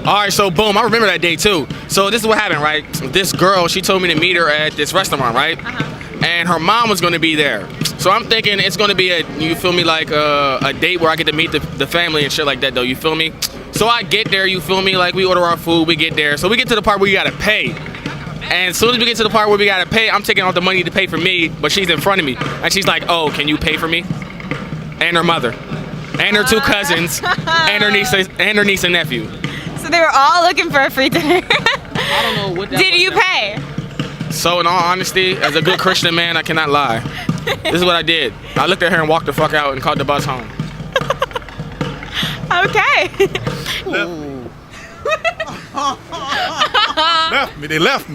All right, so boom, I remember that day too. So this is what happened, right? This girl, she told me to meet her at this restaurant, right? And her mom was gonna be there. So I'm thinking it's gonna be you feel me, like a date where I get to meet the family and shit like that though, you feel me? So I get there, you feel me, like we order our food, we get there. So we get to the part where you gotta pay. And as soon as we get to the part where we gotta pay, I'm taking out the money to pay for me, but she's in front of me. And she's like, oh, can you pay for me? And her mother. And her two cousins. And her niece and nephew. So they were all looking for a free dinner. I don't know what that Did you pay? So in all honesty, as a good Christian man, I cannot lie. This is what I did. I looked at her and walked the fuck out and caught the bus home. Okay. They left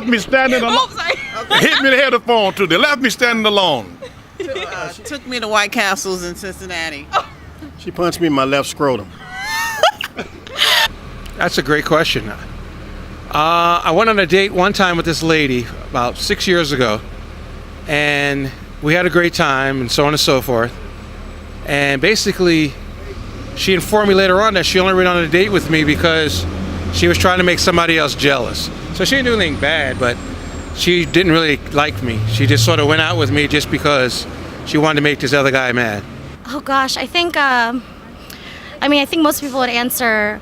me standing alone. Oh, sorry. Hit me in the head of the phone too. They left me standing alone. Took me to White Castles in Cincinnati. She punched me in my left scrotum. That's a great question. I went on a date one time with this lady about 6 years ago, and we had a great time and so on and so forth. And basically, she informed me later on that she only went on a date with me because she was trying to make somebody else jealous. So she didn't do anything bad, but she didn't really like me. She just sort of went out with me just because she wanted to make this other guy mad. Oh gosh, I think most people would answer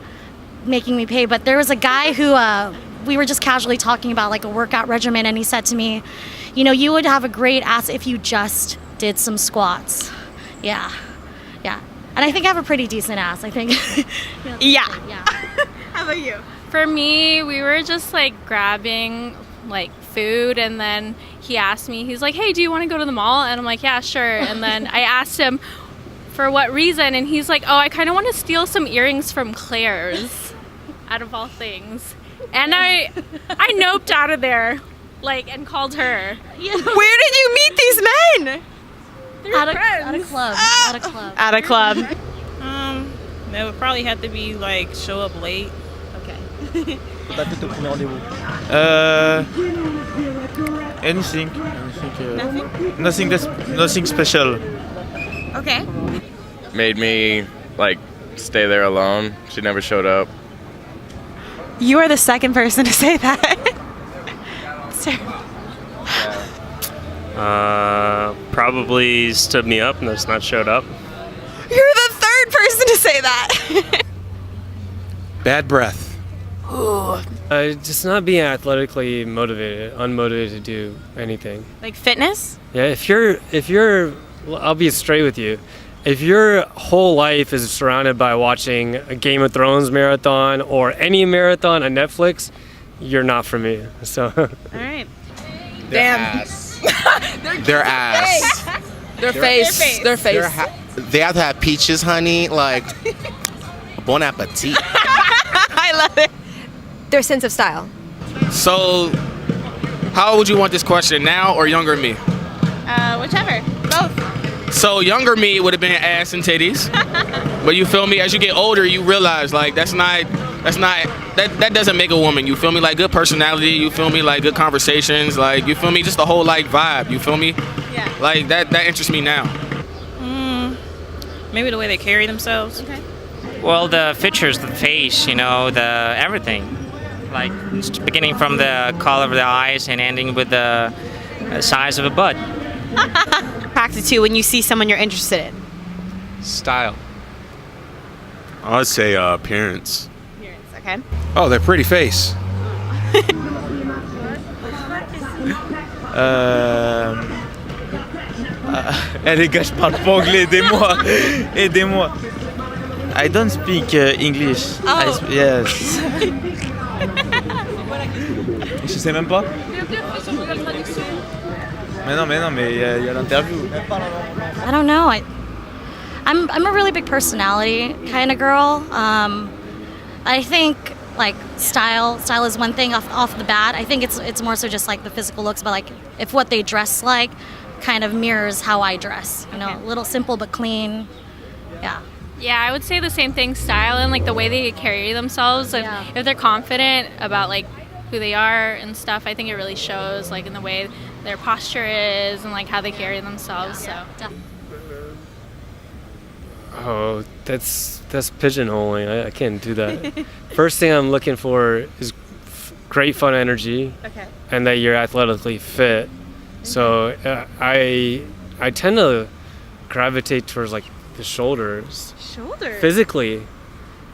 making me pay, but there was a guy who we were just casually talking about like a workout regimen, and he said to me, you know, you would have a great ass if you just did some squats. Yeah. And I think I have a pretty decent ass, I think. Yeah. Yeah. How about you? For me, we were just like grabbing like food, and then he asked me, he's like, hey, do you want to go to the mall? And I'm like, yeah, sure. And then I asked him for what reason, and he's like, oh, I kind of want to steal some earrings from Claire's, out of all things. And I noped out of there, and called her. Where did you meet these men? At a club. At a club. That would probably have to be show up late. Okay. Anything. Nothing special. Okay. Made me stay there alone. She never showed up. You are the second person to say that. Sir. Probably stood me up and just not showed up. You're the third person to say that. Bad breath. Just not being athletically motivated, unmotivated to do anything. Like fitness? Yeah, if you're, I'll be straight with you. If your whole life is surrounded by watching a Game of Thrones marathon or any marathon on Netflix, you're not for me. So. All right. Their ass. Their ass. Their face. They have to have peaches, honey. Bon appetit. I love it. Their sense of style. So, how would you want this question, now or younger me? Whichever. Both. So younger me would have been ass and titties, but you feel me? As you get older, you realize that doesn't make a woman. You feel me? Good personality. You feel me? Good conversations. You feel me? Just the whole vibe. You feel me? Yeah. That interests me now. Maybe the way they carry themselves. Okay. Well, the features, the face, the everything. Beginning from the color of the eyes and ending with the size of a butt. Factor 2 when you see someone you're interested in. Style. I would say appearance. Appearance, okay. Oh, their pretty face. Les gars, je parle pas anglais, aidez-moi. I don't speak English. Oh. Yes. Je sais même pas. Mais non, il y a l'interview. I don't know. I'm a really big personality kind of girl. I think style is one thing off the bat. I think it's more so just the physical looks, but if what they dress kind of mirrors how I dress. A little simple but clean. Yeah. Yeah, I would say the same thing, style and the way they carry themselves. If they're confident about who they are and stuff, I think it really shows in the way their posture is and how they carry themselves. So Oh, that's pigeonholing. I can't do that. First thing I'm looking for is great fun energy, Okay. and that you're athletically fit. So I tend to gravitate towards like the shoulders Shoulder. physically.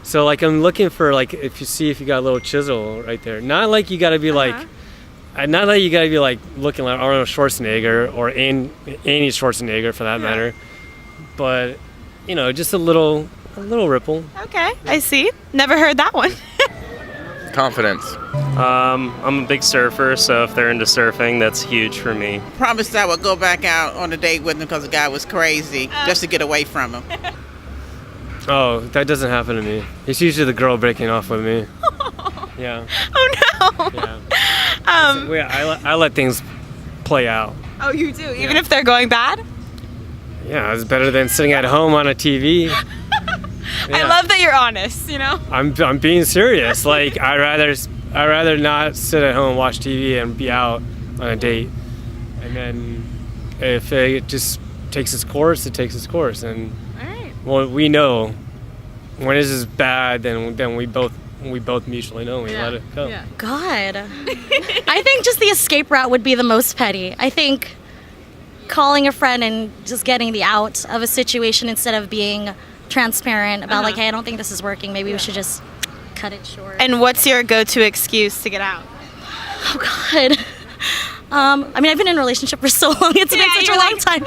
So like I'm looking for like if you got a little chisel right there. Not like you got to be like. Not that you gotta be like looking like Arnold Schwarzenegger or Annie Schwarzenegger for that matter, but you know, just a little ripple. Okay, I see. Never heard that one. Confidence. I'm a big surfer, so if they're into surfing, that's huge for me. Promised I would go back out on a date with him because the guy was crazy, just to get away from him. Oh, that doesn't happen to me. It's usually the girl breaking off with me. Yeah. Oh no. Yeah. I let things play out. Oh, you do, even if they're going bad. Yeah, it's better than sitting at home on a TV. I love that you're honest. You know. I'm being serious. Like I'd rather not sit at home and watch TV and be out on a date. And then if it just takes its course, it takes its course. And well, we know when this is bad, then we both mutually know we let it go. Yeah. God. I think just the escape route would be the most petty. I think calling a friend and just getting the out of a situation instead of being transparent about like, hey, I don't think this is working. Maybe we should just cut it short. And what's your go-to excuse to get out? Oh God. I mean, I've been in a relationship for so long. It's been such a long time.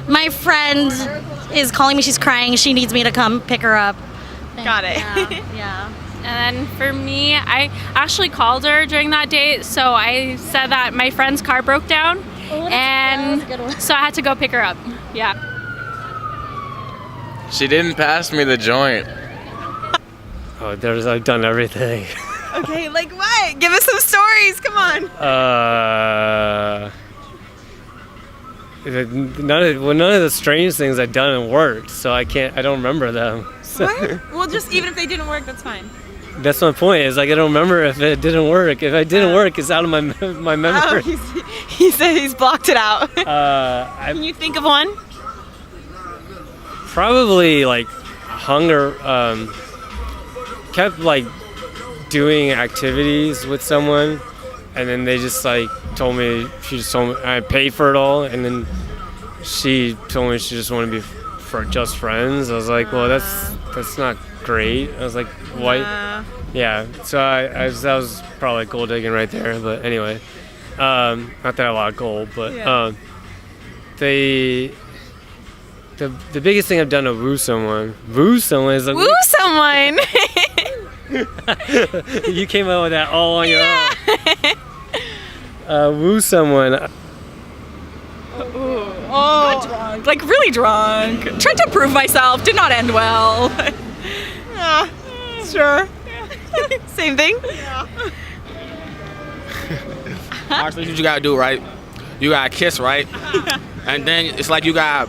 My friend is calling me. She's crying. She needs me to come pick her up. Got it. Yeah. And then for me, I actually called her during that date. So I said that my friend's car broke down, and so I had to go pick her up. Yeah. She didn't pass me the joint. Oh, I've done everything. Okay, like what? Give us some stories. Come on. None of the strange things I've done worked, so I don't remember them. So. What? Well, just even if they didn't work, that's fine. That's my point. Is like I don't remember if it didn't work. If it didn't work, it's out of my memory. Oh, he said he's blocked it out. Can you think of one? Probably like hunger. Kept like doing activities with someone, and then they just like told me I paid for it all, and then she told me she just wanted to be for just friends. I was like, well, that's not great. I was like, why? Yeah. So that was probably gold digging right there. But anyway, not that I have a lot of gold, but the biggest thing I've done to woo someone is like, woo someone. You came up with that all on your own. Woo someone. Oh, drunk. Like really drunk. Tried to prove myself. Did not end well. Yeah, sure. Same thing. Yeah. Actually, what you gotta do, right? You gotta kiss, right? And then it's like you got.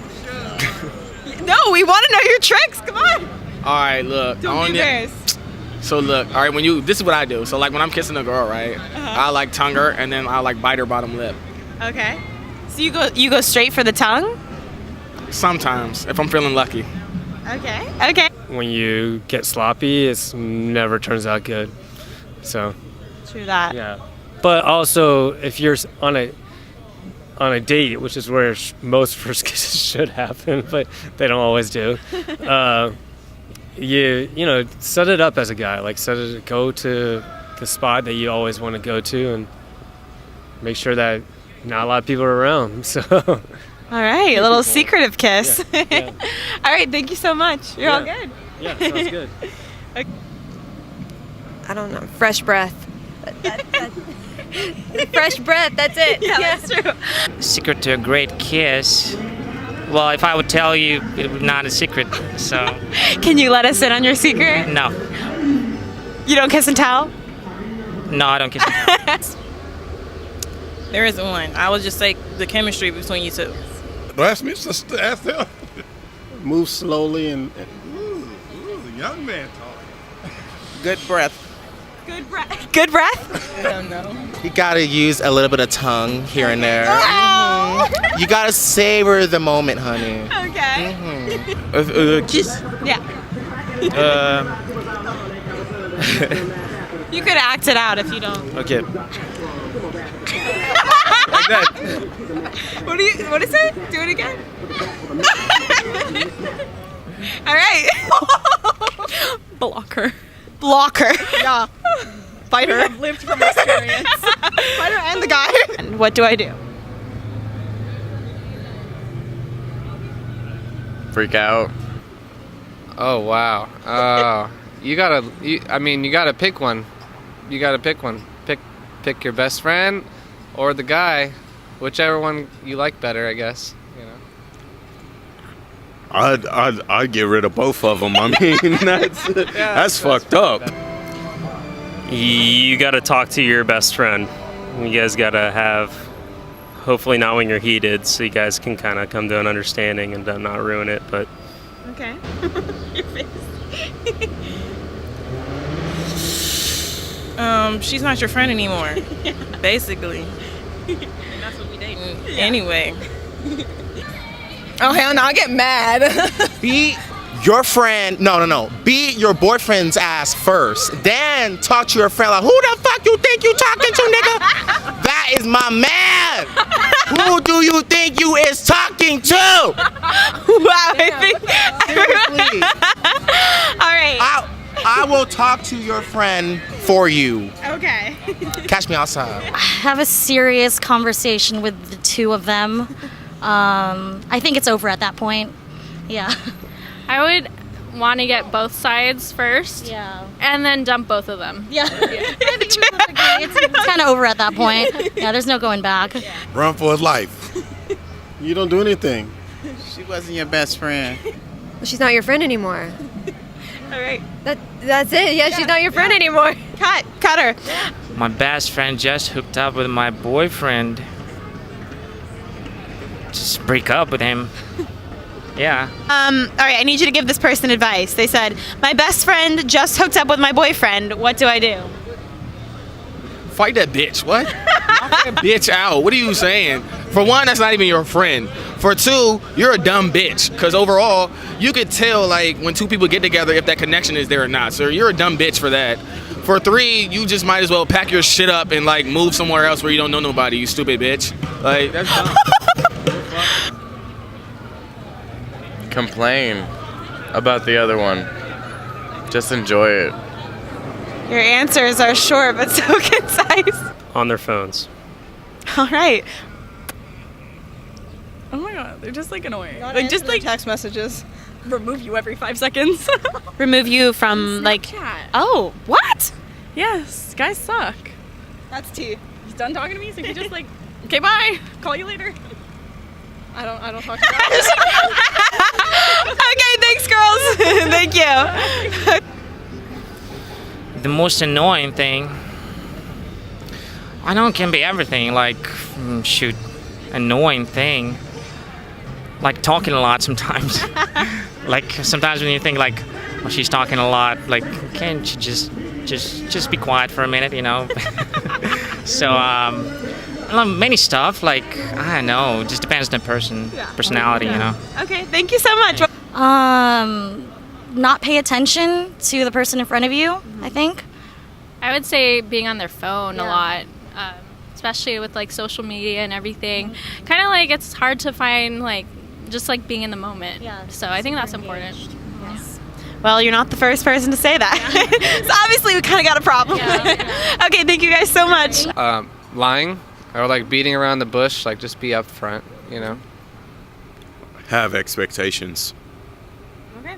No, we want to know your tricks. Come on. All right, look. Don't be embarrassed. So look, all right. This is what I do. So like when I'm kissing a girl, right? I like tongue her, and then I like bite her bottom lip. Okay. So you go straight for the tongue? Sometimes, if I'm feeling lucky. Okay. Okay. When you get sloppy, it never turns out good. So. True that. Yeah. But also, if you're on a date, which is where most first kisses should happen, but they don't always do. You know, set it up as a guy. Like go to the spot that you always want to go to, and make sure that not a lot of people are around. So. All right, a little secretive kiss. Yeah, yeah. All right, thank you so much. You're all good. Yeah, sounds good. I don't know. Fresh breath. Fresh breath, that's it. Yeah, that's true. Secret to a great kiss. Well, if I would tell you, it would not a secret. So. Can you let us in on your secret? No. You don't kiss and tell? No, I don't kiss and tell. There isn't one. I would just say the chemistry between you two. Don't ask me, sister. Ask them. Move slowly and ooh, the young man talking. Good breath. Good breath? I don't know. You gotta use a little bit of tongue here and there. Oh. You gotta savor the moment, honey. Okay. Kiss. Yeah. You could act it out if you don't. Okay. Like that. What is it? Do it again. All right. Blocker. Yeah. Fighter. I've lived from experience. Fighter and the guy. And what do I do? Freak out. Oh wow. You gotta pick one. You gotta pick one. Pick your best friend or the guy, whichever one you like better, I guess. You know. I'd get rid of both of them. I mean, that's fucked up. You got to talk to your best friend. You guys got to have, hopefully not when you're heated, so you guys can kind of come to an understanding and not ruin it. But Okay. Your face. She's not your friend anymore. Yeah. Basically. And that's what we dating. Anyway. Oh, hell no, I get mad. Beat your friend. No. Beat your boyfriend's ass first. Then talk to your friend like, who the fuck you think you talking to, nigga? That is my man. Who do you think you is talking to? Wow, I think. Seriously. All right. I will talk to your friend for you. Okay. Catch me outside. Have a serious conversation with the two of them. I think it's over at that point. Yeah. I would want to get both sides first. Yeah. And then dump both of them. Yeah. It's kind of over at that point. Yeah, there's no going back. Run for his life. You don't do anything. She wasn't your best friend. She's not your friend anymore. All right. That's it. Yeah, she's not your friend anymore. Cut her. My best friend just hooked up with my boyfriend. Just break up with him. Yeah. All right, I need you to give this person advice. They said, my best friend just hooked up with my boyfriend. What do I do? Fight that bitch. What? Knock that bitch out. What are you saying? For one, that's not even your friend. For two, you're a dumb bitch. Because overall, you could tell like when two people get together if that connection is there or not. So you're a dumb bitch for that. For three, you just might as well pack your shit up and like move somewhere else where you don't know nobody. You stupid bitch. Like that's dumb. Complain about the other one. Just enjoy it. Your answers are short but so concise. on their phones. All right. Oh my god, they're just like annoying. Like just like text messages. Remove you every 5 seconds. Remove you from like. Oh, what? Yes, guys suck. That's T. He's done talking to me, so he just like, okay, bye. Call you later. I don't talk to guys. Okay, thanks, girls. Thank you. The most annoying thing, I know it can be everything, like, annoying thing. Like talking a lot sometimes. Like sometimes when you think like, well, she's talking a lot, like, can't you just be quiet for a minute, you know? So, many stuff, like, I don't know, just depends on the personality, you know? Okay, thank you so much. Not pay attention to the person in front of you, I think. I would say being on their phone a lot, especially with like social media and everything. Kind of like it's hard to find like just like being in the moment. Yeah. So I think that's important. Yes. Well, you're not the first person to say that. So obviously we kind of got a problem. Okay, thank you guys so much. Lying or like beating around the bush, like just be upfront, you know? Have expectations. Okay.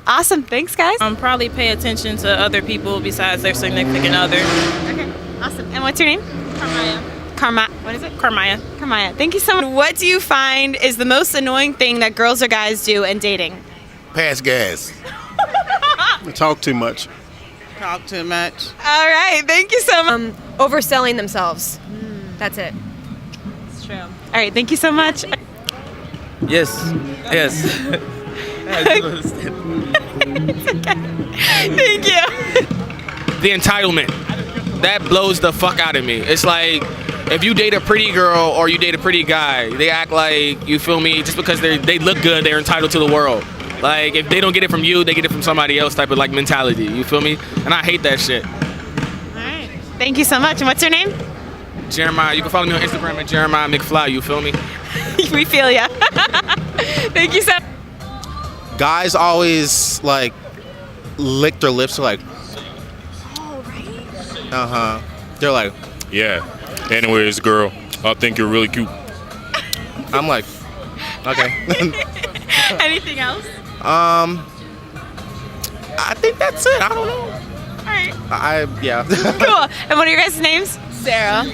Awesome. Thanks, guys. Probably pay attention to other people besides their significant other. Okay. Awesome. And what's your name? What is it? Carmaya. Thank you so much. What do you find is the most annoying thing that girls or guys do in dating? Pass gas. Talk too much. Talk too much. All right. Thank you so much. Overselling themselves. That's it. It's true. All right. Thank you so much. Yes. Yes. It's okay. Thank you. the entitlement. That blows the fuck out of me. It's like, if you date a pretty girl or you date a pretty guy, they act like, you feel me, just because they look good, they're entitled to the world. Like, if they don't get it from you, they get it from somebody else type of like mentality. You feel me? And I hate that shit. Alright. Thank you so much. And what's your name? Jeremiah, you can follow me on Instagram at Jeremiah McFly, you feel me? We feel ya. Thank you so Guys always like lick their lips, like. They're like, yeah. Anyways, girl, I think you're really cute. I'm like, okay. Anything else? I think that's it. I don't know. Alright. Yeah. Cool. And what are your guys' names? Sarah.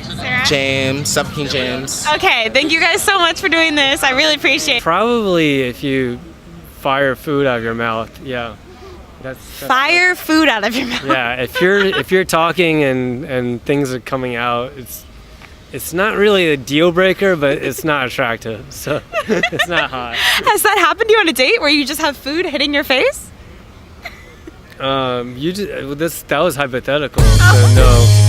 James, King James. Okay, thank you guys so much for doing this. I really appreciate it. Probably if you fire food out of your mouth, yeah. That's Fire food out of your mouth. yeah. If you're talking and things are coming out, it's not really a deal breaker, but it's not attractive, so it's not hot. Has that happened to you on a date where you just have food hitting your face? That was hypothetical, so no.